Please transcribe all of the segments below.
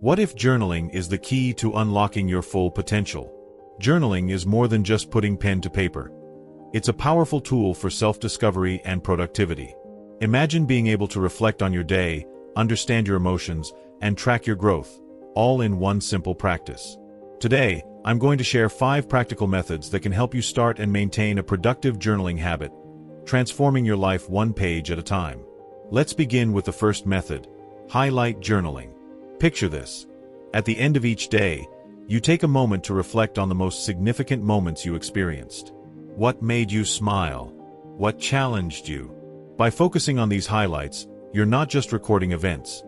What if journaling is the key to unlocking your full potential? Journaling is more than just putting pen to paper. It's a powerful tool for self-discovery and productivity. Imagine being able to reflect on your day, understand your emotions, and track your growth, all in one simple practice. Today, I'm going to share 5 practical methods that can help you start and maintain a productive journaling habit, transforming your life one page at a time. Let's begin with the first method, highlight journaling. Picture this. At the end of each day, you take a moment to reflect on the most significant moments you experienced. What made you smile? What challenged you? By focusing on these highlights, you're not just recording events.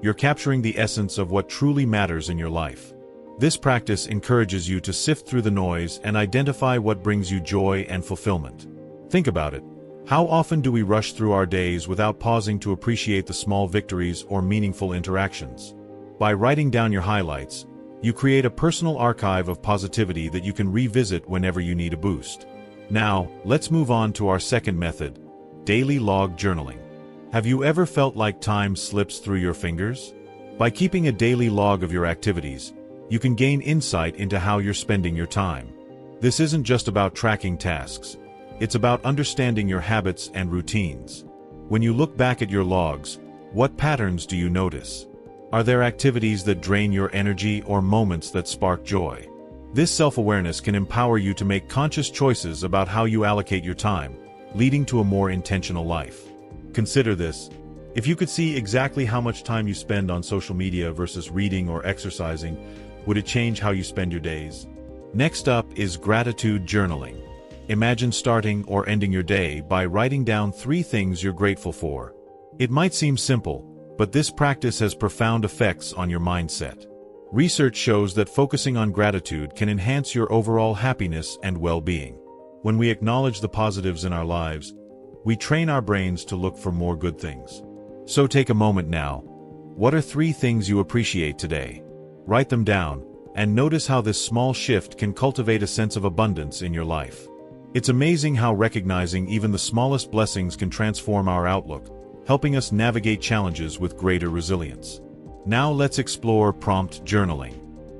You're capturing the essence of what truly matters in your life. This practice encourages you to sift through the noise and identify what brings you joy and fulfillment. Think about it. How often do we rush through our days without pausing to appreciate the small victories or meaningful interactions? By writing down your highlights, you create a personal archive of positivity that you can revisit whenever you need a boost. Now, let's move on to our second method, daily log journaling. Have you ever felt like time slips through your fingers? By keeping a daily log of your activities, you can gain insight into how you're spending your time. This isn't just about tracking tasks. It's about understanding your habits and routines. When you look back at your logs, what patterns do you notice? Are there activities that drain your energy or moments that spark joy? This self-awareness can empower you to make conscious choices about how you allocate your time, leading to a more intentional life. Consider this. If you could see exactly how much time you spend on social media versus reading or exercising, would it change how you spend your days? Next up is gratitude journaling. Imagine starting or ending your day by writing down 3 things you're grateful for. It might seem simple, but this practice has profound effects on your mindset. Research shows that focusing on gratitude can enhance your overall happiness and well-being. When we acknowledge the positives in our lives, we train our brains to look for more good things. So take a moment now. What are 3 things you appreciate today? Write them down, and notice how this small shift can cultivate a sense of abundance in your life. It's amazing how recognizing even the smallest blessings can transform our outlook, helping us navigate challenges with greater resilience. Now let's explore prompt journaling.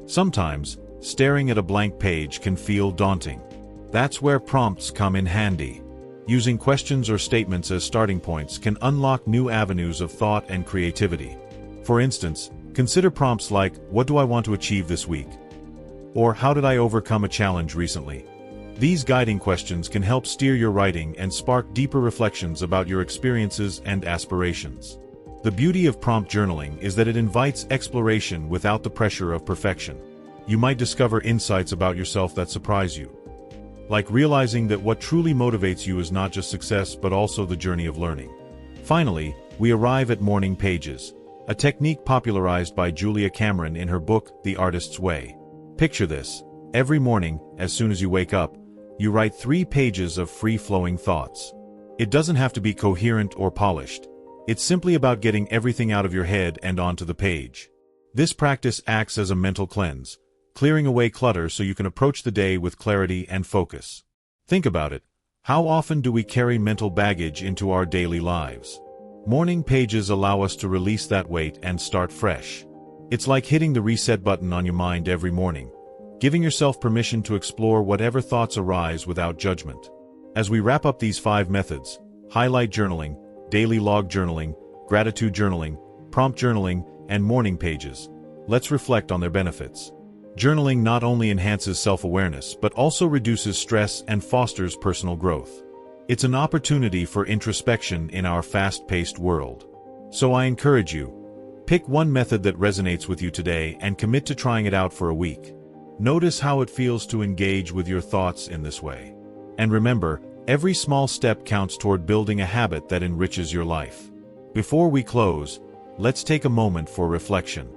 Sometimes, staring at a blank page can feel daunting. That's where prompts come in handy. Using questions or statements as starting points can unlock new avenues of thought and creativity. For instance, consider prompts like, "What do I want to achieve this week?" Or "How did I overcome a challenge recently?" These guiding questions can help steer your writing and spark deeper reflections about your experiences and aspirations. The beauty of prompt journaling is that it invites exploration without the pressure of perfection. You might discover insights about yourself that surprise you, like realizing that what truly motivates you is not just success but also the journey of learning. Finally, we arrive at morning pages, a technique popularized by Julia Cameron in her book, The Artist's Way. Picture this. Every morning, as soon as you wake up, you write 3 pages of free-flowing thoughts. It doesn't have to be coherent or polished. It's simply about getting everything out of your head and onto the page. This practice acts as a mental cleanse, clearing away clutter so you can approach the day with clarity and focus. Think about it. How often do we carry mental baggage into our daily lives? Morning pages allow us to release that weight and start fresh. It's like hitting the reset button on your mind every morning, giving yourself permission to explore whatever thoughts arise without judgment. As we wrap up these 5 methods, highlight journaling, daily log journaling, gratitude journaling, prompt journaling, and morning pages, let's reflect on their benefits. Journaling not only enhances self-awareness but also reduces stress and fosters personal growth. It's an opportunity for introspection in our fast-paced world. So I encourage you, pick one method that resonates with you today and commit to trying it out for a week. Notice how it feels to engage with your thoughts in this way. And remember, every small step counts toward building a habit that enriches your life. Before we close, let's take a moment for reflection.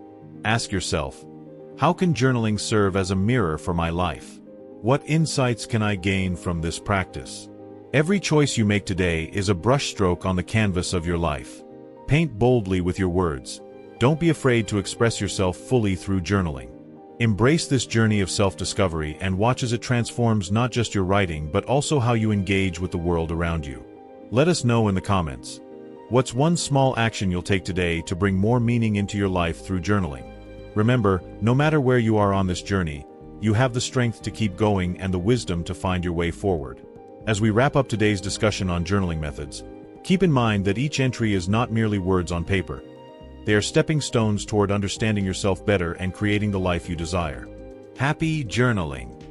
Ask yourself, how can journaling serve as a mirror for my life? What insights can I gain from this practice? Every choice you make today is a brushstroke on the canvas of your life. Paint boldly with your words. Don't be afraid to express yourself fully through journaling. Embrace this journey of self-discovery and watch as it transforms not just your writing but also how you engage with the world around you. Let us know in the comments. What's one small action you'll take today to bring more meaning into your life through journaling? Remember, no matter where you are on this journey, you have the strength to keep going and the wisdom to find your way forward. As we wrap up today's discussion on journaling methods, keep in mind that each entry is not merely words on paper. They are stepping stones toward understanding yourself better and creating the life you desire. Happy journaling!